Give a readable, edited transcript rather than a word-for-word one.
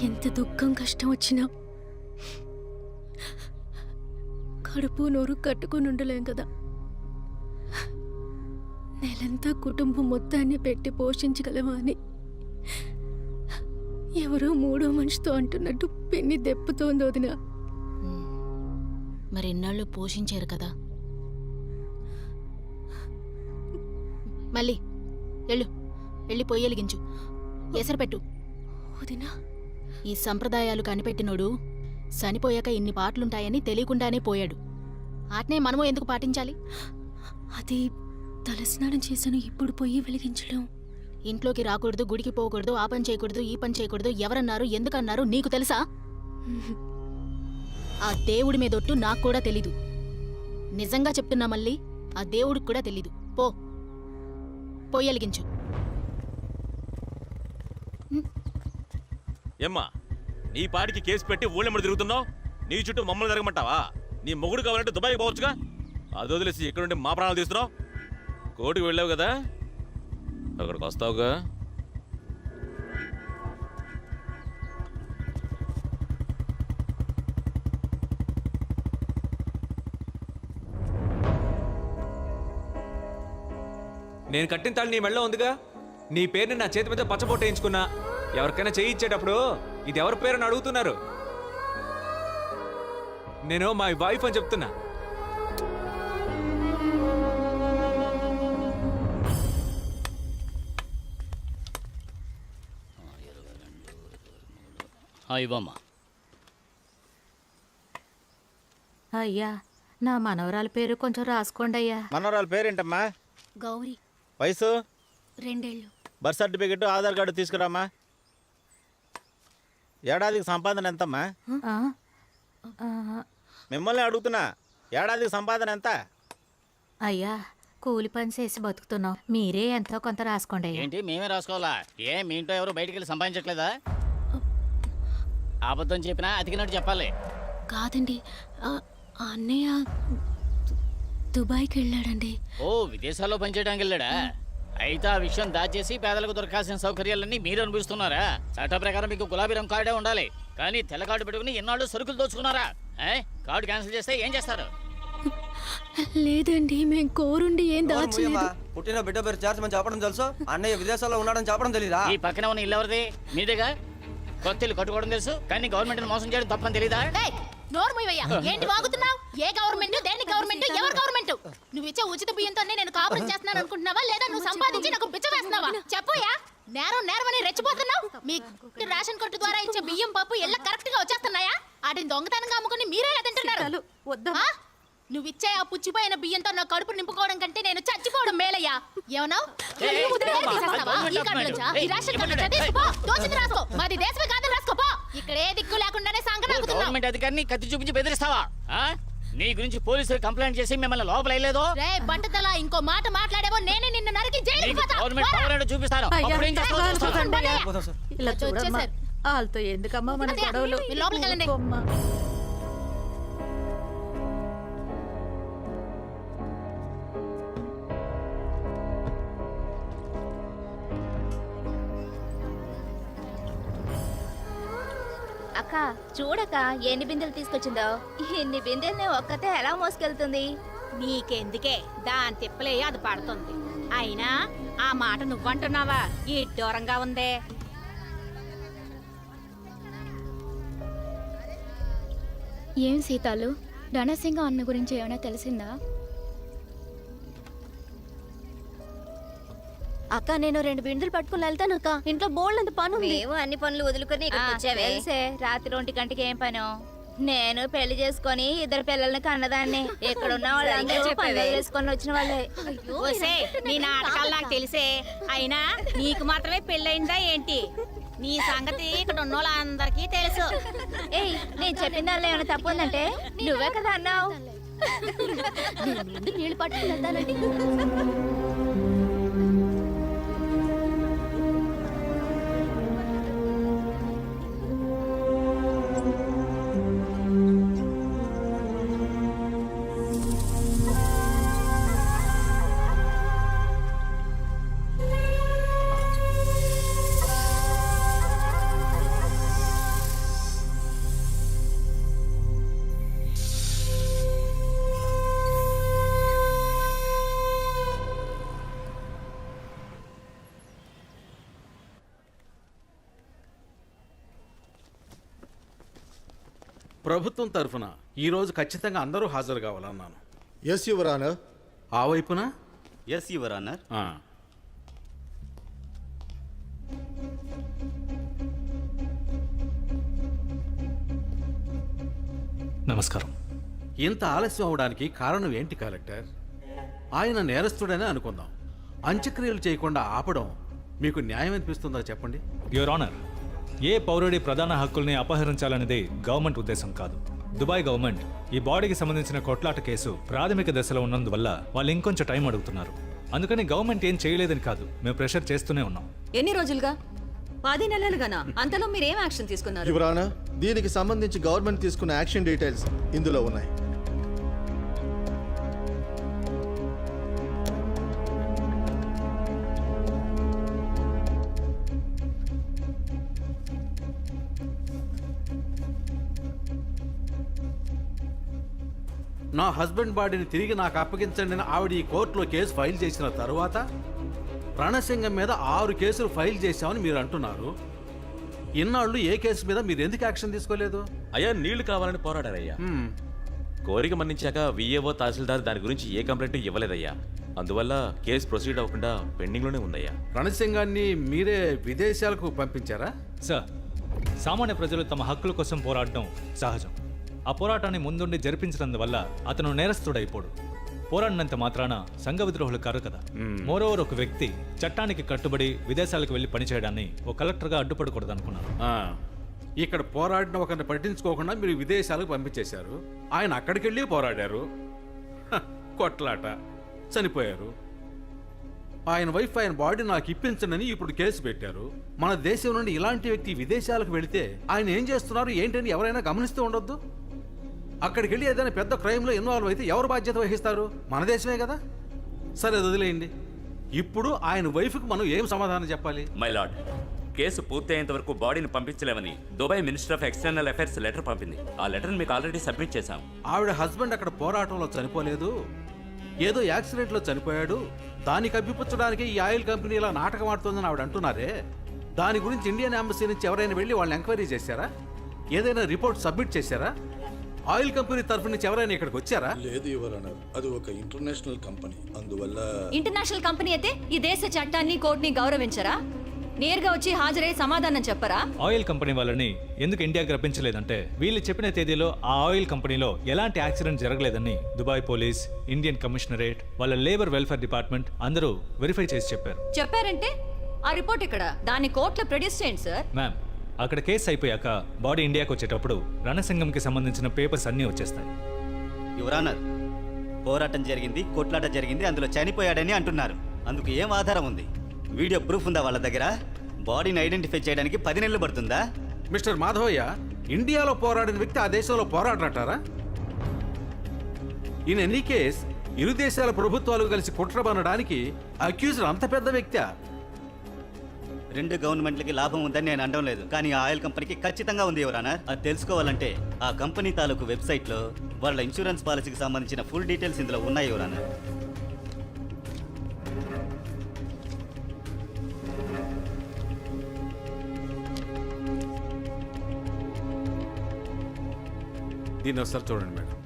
ఎంత దుఃఖం కష్టం వచ్చినా కడుపు నోరు కట్టుకుని ఉండలేం కదా. నెలంతా కుటుంబం మొత్తాన్ని పెట్టి పోషించగలమా అని ఎవరో మూడో మనిషితో అంటున్నట్టు పిన్ని దెప్పుతోంది వదినా. మరి ఇన్నాళ్ళు పోషించారు కదా. మళ్ళీ వెళ్ళి పొయ్యి వెలిగించు, ఎసరు పెట్టు. వదినా, ఈ సంప్రదాయాలు కనిపెట్టినోడు చనిపోయాక ఇన్ని పాటలుంటాయని తెలియకుండానే పోయాడు. ఆటనే మనము ఎందుకు పాటించాలి? అది తలస్నానం చేశాను, ఇప్పుడు పొయ్యి వెలిగించడం. ఇంట్లోకి రాకూడదు, గుడికి పోకూడదు, ఆ పని చేయకూడదు, ఈ పని చేయకూడదు, ఎవరన్నారు, ఎందుకన్నారు నీకు తెలుసా? ఆ దేవుడి మీదొట్టు నాకు కూడా తెలీదు. నిజంగా చెప్తున్నా, మళ్ళీ ఆ దేవుడికి కూడా తెలీదు. పొయ్యి వెలిగించు. ఏమ్మా, నీ పాటికి కేసు పెట్టి ఊళ్ళెమ్మడి తిరుగుతున్నావు? నీ చుట్టూ మమ్మల్ని జరగమంటావా? నీ మొగుడు కావాలంటే దుబాయ్కి పోవచ్చుగా. అది వదిలేసి ఇక్కడుండి మా ప్రాణాలు తీస్తున్నావు. కోర్టుకు వెళ్ళావు కదా, అక్కడికి వస్తావుగా. నేను కట్టిన తాళి నీ మెళ్ళలో ఉందిగా. నీ పేరుని నా చేతి మీద పచ్చబొట్ట వేయించుకున్నా. ఎవరికైనా చేయి ఇచ్చేటప్పుడు ఇది ఎవరి పేరుని అడుగుతున్నారు. నేను మా వైఫ్ అని చెప్తున్నా. ఇవ్వమ్మా. అయ్యా, నా మనవరాల పేరు కొంచెం రాసుకోండి అయ్యా. మనవరాల పేరేంటమ్మా? గౌరీ. వయసు? 2 ఏళ్ళు. బర్త్ సర్టిఫికెట్, ఆధార్ కార్డు తీసుకురామ్మా. ఏడాదికి సంపాదన ఎంతమ్మా? మిమ్మల్ని అడుగుతున్నా, ఏడాదికి సంపాదన ఎంత? అయ్యా, కూలి పని చేసి బతుకుతున్నాం, మీరే ఎంతో కొంత రాసుకోండి అయ్యా. ఏంటి మేమే రాసుకోవాలా? మీ ఇంట్లో ఎవరు బయటికి వెళ్ళి సంపాదించట్లేదా? అబద్ధం చెప్పినా అతికినట్టు చెప్పాలి. కాదండి, అన్నయ్య దుబాయ్కి వెళ్ళాడండి. విదేశాల్లో పనిచేయడానికి వెళ్ళాడా? అయితే ఆ విషయం దాచేసి పేదలకు దొరకాల్సిన సౌకర్యాలన్నీ మీరు అనిపిస్తున్నారా? చట్ట ప్రకారం మీకు గులాబీ రంగు కార్డే ఉండాలి, కానీ తెల్ల కార్డు పెట్టుకుని ఎన్నాళ్ళు సరుకులు దోచుకున్నారా? కార్డు క్యాన్సిల్ చేస్తే ఏం చేస్తారు? లేదండి, మేము కోరుండి ఏం దాచలేదు. పుట్టిన బిడ్డ పేరు చేర్చమని చెప్పడం తెలుసు, అన్నయ్య విదేశాల్లో ఉన్నాడని చెప్పడం తెలీదా? ఈ పక్కన ఉన్న ఇల్లు ఎవరిది? మీదేగా. కొత్త ఇల్లు కట్టుకోవడం తెలుసు, కానీ గవర్నమెంట్ మోసం చేయడం తప్పని తెలీదా? ఏంటి వాగుతున్నావు? ఏ గవర్నమెంట్, దేని గవర్నమెంట్, ఎవరు గవర్నమెంట్? నువ్వు ఇచ్చే ఉచిత బియ్యంతోనే నేను కాపురం చేస్తున్నాను అనుకుంటున్నావా, లేదా నువ్వు సంపాదించి నాకు పిచ్చ వేస్తున్నావా? చెప్పోయా. నేరమని రెచ్చిపోతున్నావు. మీ రేషన్ కార్డు ద్వారా ఇచ్చే బియ్యం, పప్పు ఎల్ల కరెక్ట్ గా వచ్చేస్తున్నాయా? వాటిని దొంగతనంగా అమ్ముకుని మీరే తింటున్నారు. నువ్విచ్చే ఆ పుచ్చిపోయిన బియ్యంతో నా కడుపు నింపుకోవడం కంటే నేను చచ్చిపోవడం మేలయ్యా. ఏమన్నావు? మాది దేశమే కాదని రాసుకోపో. ఇక్కడ ఏ దిక్కు లేకుండానే గవర్నమెంట్ అధికారిని కత్తి చూపించి బెదిరిస్తావా? నీ గురించి పోలీసులు కంప్లైంట్ చేసి మిమ్మల్ని లోపల వేయలేదో? రే బట్టతల, ఇంకో మాట మాట్లాడేవో నేనే నిన్ను నరికి జైలుకి పోతా. గవర్నమెంట్ పవర్ ఏంటో చూపిస్తాను. అప్పుడు ఏం చేస్తావు? ఇలా చూడమ్మా, వాళ్ళతో ఎందుకమ్మా మన గొడవలు? లోపలికి వెళ్ళండి. అక్క చూడక ఎన్ని బిందెలు తీసుకొచ్చిందో. ఎన్ని బిందెల్ని ఒక్కతే ఎలా మోసుకెళ్తుంది? నీకెందుకే, దాని తిప్పలే అది పడుతుంది. అయినా ఆ మాట నువ్వంటున్నావా? ఈ దూరంగా ఉందే. ఏం సీతాలు, రణసింగ అన్న గురించి ఏమైనా తెలిసిందా? అక్క, నేను 2 బిందులు పట్టుకుని వెళ్తాను అక్క. ఇంట్లో బోల్డ్ పను. మేము అన్ని పనులు వదులుకొని తెలిసే రాత్రి 1 గంటకి ఏం పను? నేను పెళ్లి చేసుకొని 2 పిల్లల్ని కన్నదాన్ని. ఇక్కడ ఉన్న వాళ్ళందరూ పనులు చేసుకొని వచ్చిన వాళ్ళే. నీ నాటకాలు నాకు తెలిసే. అయినా నీకు మాత్రమే పెళ్ళయిందా ఏంటి? నీ సంగతి ఇక్కడ ఉన్న వాళ్ళందరికీ తెలుసు. ఏయ్, నేను చెప్పిన దానిలో ఏమైనా తప్పు ఉందంటే నువ్వే కదా అన్నావు. నీళ్ళు పట్టుకుని వెళ్తానండి. ప్రభుత్వం తరఫున ఈరోజు ఖచ్చితంగా అందరూ హాజరు కావాలన్నాను. Yes your honour. ఆ వైపున ఎస్ యువర్ ఆనర్. ఆ. నమస్కారం. ఇంత ఆలస్యం అవడానికి కారణం ఏంటి కలెక్టర్? ఆయన నేరస్తుడనే అనుకుందాం. అంత్యక్రియలు చేయకుండా ఆపడం మీకు న్యాయం అనిపిస్తుందా చెప్పండి. యువర్ ఆనర్, ఏ పౌరుడి ప్రధాన హక్కుల్ని అపహరించాలనేది గవర్నమెంట్ ఉద్దేశం కాదు. దుబాయ్ గవర్నమెంట్ ఈ బాడీకి సంబంధించిన కొట్లాట కేసు ప్రాథమిక దశలో ఉన్నందువల్ల వాళ్ళు ఇంకొంచెం టైం అడుగుతున్నారు. అందుకని గవర్నమెంట్ ఏం చేయలేదని కాదు, మేము ప్రెషర్ చేస్తూనే ఉన్నాం. ఎన్ని రోజులుగా? 10 నెలలుగానా? అంతలో మీరేం యాక్షన్ తీసుకున్నారు? యువర్ ఆనర్, దీనికి సంబంధించి గవర్నమెంట్ తీసుకున్న యాక్షన్ డీటెయిల్స్ ఇందులో ఉన్నాయి. నా హస్బెండ్ బాడీని తిరిగి నాకు అప్పగించండి అని ఆవిడ ఈ కోర్టులో కేసు ఫైల్ చేసిన తరువాత రణసింగం మీద 6 కేసులు ఫైల్ చేశామని మీరు అంటున్నారు. ఇన్నాళ్ళు ఏ కేసు మీద మీరు ఎందుకు యాక్షన్ తీసుకోలేదు? అయ్యా నీళ్లు కావాలని పోరాడారయ్యా. కోరిక మన్నించాక విఏఓ తహసీల్దార్ దాని గురించి ఏ కంప్లైంట్ ఇవ్వలేదయ్యా. అందువల్ల కేసు ప్రొసీడ్ అవ్వకుండా పెండింగ్ లోనే ఉందయ్యా. రణసింగాన్ని మీరే విదేశాలకు పంపించారా? సార్, సామాన్య ప్రజలు తమ హక్కుల కోసం పోరాడడం సహజం. ఆ పోరాటాన్ని ముందుండి జరిపించినందువల్ల అతను నేరస్తుడైపోడు. పోరాడినంత మాత్రాన సంఘ విద్రోహులు కారు కదా. మోరోవర్ ఒక వ్యక్తి చట్టానికి కట్టుబడి విదేశాలకు వెళ్లి పనిచేయడాన్ని ఒక కలెక్టర్గా అడ్డుపడకూడదు అనుకున్నాను. ఇక్కడ పోరాడిన ఒకరిని పట్టించుకోకుండా మీరు విదేశాలకు పంపించేశారు. ఆయన అక్కడికి వెళ్ళి పోరాడారు, కొట్లాట, చనిపోయారు. ఆయన వైఫ్ ఆయన బాడీ నాకు ఇప్పించనని ఇప్పుడు కేసు పెట్టారు. మన దేశం నుండి ఇలాంటి వ్యక్తి విదేశాలకు వెళితే ఆయన ఏం చేస్తున్నారు ఏంటని ఎవరైనా గమనిస్తూ ఉండొద్దు. అక్కడికి వెళ్ళి ఏదైనా పెద్ద క్రైమ్లో ఇన్వాల్వ్ అయితే ఎవరు బాధ్యత వహిస్తారు? మన దేశమే కదా. సరే, అది వదిలేయండి. ఇప్పుడు ఆయన వైఫ్కి మనం ఏం సమాధానం చెప్పాలి? మై లార్డ్, కేసు పూర్తి అయ్యేంత వరకు బాడీని పంపించలేమని Dubai minister of external affairs letter పంపింది. ఆ లెటర్ని మీకు ఆల్రెడీ సబ్మిట్ చేశాం. ఆవిడ హస్బెండ్ అక్కడ పోరాటంలో చనిపోలేదు, ఏదో యాక్సిడెంట్లో చనిపోయాడు. దాన్ని కప్పిపుచ్చడానికి ఈ ఆయిల్ కంపెనీ ఇలా నాటకం ఆడుతుందని ఆవిడ అంటున్నారే, దాని గురించి ఇండియన్ ఎంబసీ నుంచి ఎవరైనా వెళ్ళి వాళ్ళని ఎంక్వైరీ చేశారా? ఏదైనా రిపోర్ట్ సబ్మిట్ చేశారా? ఆయిల్ కంపెనీ తరఫు నుంచి ఎవరైనా ఇక్కడికి వచ్చారా? లేదు యువర్ ఆనర్, అది ఒక ఇంటర్నేషనల్ కంపెనీ. అందువల్ల ఇంటర్నేషనల్ కంపెనీ అయితే ఈ దేశ చట్టాన్ని కోర్టుని గౌరవించరా? నేరుగా వచ్చి హాజరై సమాధానం చెప్పరా? ఆయిల్ కంపెనీ వాళ్ళని ఎందుకు ఇండియాకి రప్పించలేదంటే వీళ్ళు చెప్పిన తేదీలో ఆ ఆయిల్ కంపెనీలో ఎలాంటి యాక్సిడెంట్ జరగలేదని దుబాయ్ పోలీస్, ఇండియన్ కమిషనరేట్, వాళ్ళ లేబర్ వెల్ఫేర్ డిపార్ట్మెంట్ అందరూ వెరిఫై చేసి చెప్పారు. చెప్పారంటే ఆ రిపోర్ట్ ఇక్కడ, దాన్ని కోర్టులో ప్రొడ్యూస్ చేయండి సార్. మ్యామ్, అక్కడ కేసు అయిపోయాక బాడీ ఇండియాకి వచ్చేటప్పుడు రణసింగంకి సంబంధించిన పేపర్స్ అన్నీ వచ్చేస్తాయి. యువర్ ఆనర్, పోరాటం జరిగింది, కొట్లాట జరిగింది, అందులో చనిపోయాడని అంటున్నారు. అందుకు ఏం ఆధారం ఉంది? వీడియో ప్రూఫ్ ఉందా వాళ్ళ దగ్గర? బాడీని ఐడెంటిఫై చేయడానికి 10 నెలలు పడుతుందా? మిస్టర్ మాధవయ్య, ఇండియాలో పోరాడిన వ్యక్తి ఆ దేశంలో పోరాడరంటారా? ఇన్ ఎనీ కేస్ ఇరు దేశాల ప్రభుత్వాలు కలిసి కుట్రబనడానికి అక్యూజ్డ్ అంత పెద్ద వ్యక్తి. 2 గవర్నమెంట్లకి లాభం ఉందని నేను అనడం లేదు, కానీ ఆ ఆయిల్ కంపెనీకి ఖచ్చితంగా ఉంది యువర్ ఆనర్. అది తెలుసుకోవాలంటే ఆ కంపెనీ తాలూకు వెబ్సైట్లో వాళ్ళ ఇన్సూరెన్స్ పాలసీకి సంబంధించిన ఫుల్ డీటెయిల్స్ ఇందులో ఉన్నాయి యువర్ ఆనర్. దీన్ని ఒకసారి చూడండి మేడం.